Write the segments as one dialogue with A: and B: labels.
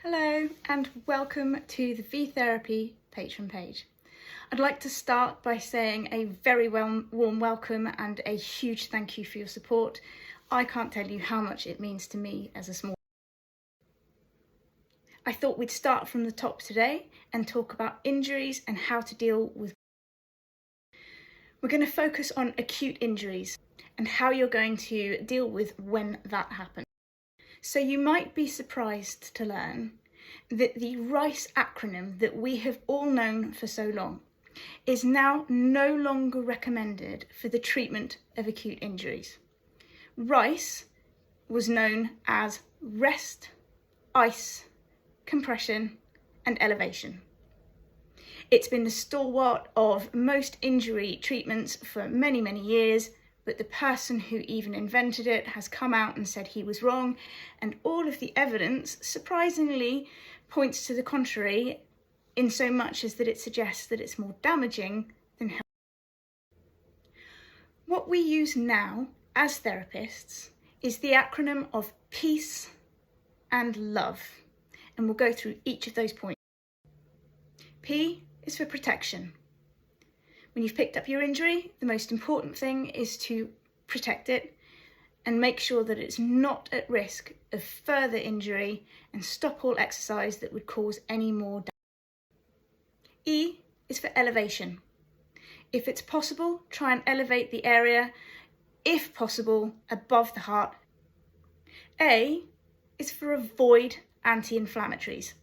A: Hello and welcome to the V Therapy Patreon page. I'd like to start by saying a very warm welcome and a huge thank you for your support. I can't tell you how much it means to me as a small. I thought we'd start from the top today and talk about injuries and how to deal with. We're going to focus on acute injuries and how you're going to deal with when that happens. So you might be surprised to learn that the RICE acronym that we have all known for so long is now no longer recommended for the treatment of acute injuries. RICE was known as rest, ice, compression and elevation. It's been the stalwart of most injury treatments for many, many years, but the person who even invented it has come out and said he was wrong, and all of the evidence, surprisingly, points to the contrary, in so much as that it suggests that it's more damaging than helpful. What we use now as therapists is the acronym of peace and love, and we'll go through each of those points. P is for protection. When you've picked up your injury, the most important thing is to protect it and make sure that it's not at risk of further injury and stop all exercise that would cause any more damage. E is for elevation. If it's possible, try and elevate the area, if possible, above the heart. A is for avoid anti-inflammatories.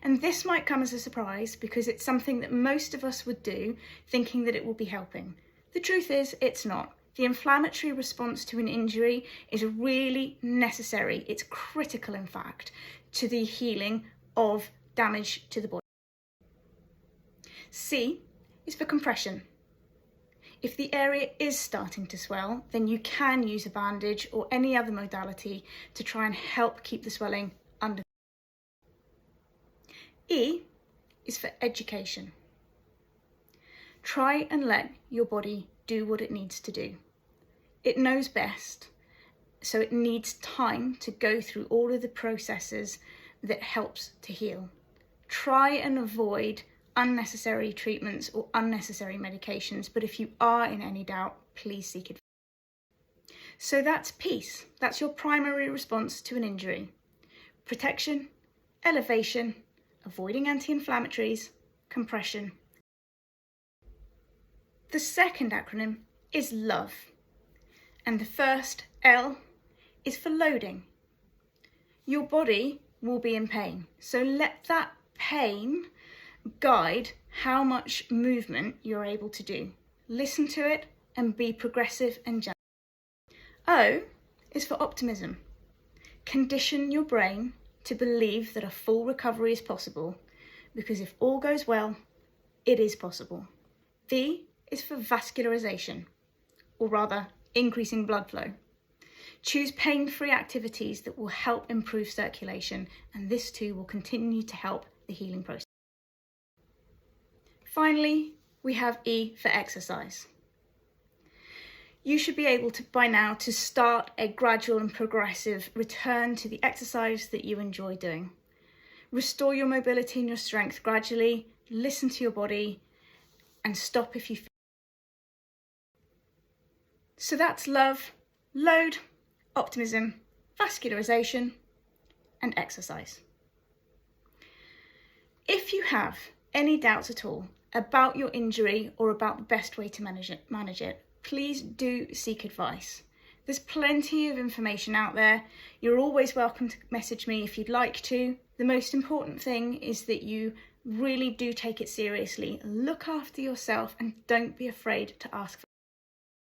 A: And this might come as a surprise because it's something that most of us would do thinking that it will be helping. The truth is, it's not. The inflammatory response to an injury is really necessary. It's critical, in fact, to the healing of damage to the body. C is for compression. If the area is starting to swell, then you can use a bandage or any other modality to try and help keep the swelling under. E is for education. Try and let your body do what it needs to do. It knows best, so it needs time to go through all of the processes that helps to heal. Try and avoid unnecessary treatments or unnecessary medications, but if you are in any doubt, please seek advice. So that's peace. That's your primary response to an injury. Protection, elevation, avoiding anti-inflammatories, compression. The second acronym is love. And the first L is for loading. Your body will be in pain, so let that pain guide how much movement you're able to do. Listen to it and be progressive and gentle. O is for optimism. Condition your brain to believe that a full recovery is possible, because if all goes well, it is possible. V is for vascularization, or rather, increasing blood flow. Choose pain-free activities that will help improve circulation, and this too will continue to help the healing process. Finally, we have E for exercise. You should be able to, by now, to start a gradual and progressive return to the exercise that you enjoy doing. Restore your mobility and your strength gradually, listen to your body, and stop if you feel. So that's love, load, optimism, vascularization, and exercise. If you have any doubts at all about your injury or about the best way to manage it, please do seek advice. There's plenty of information out there. You're always welcome to message me if you'd like to. The most important thing is that you really do take it seriously, look after yourself, and don't be afraid to ask for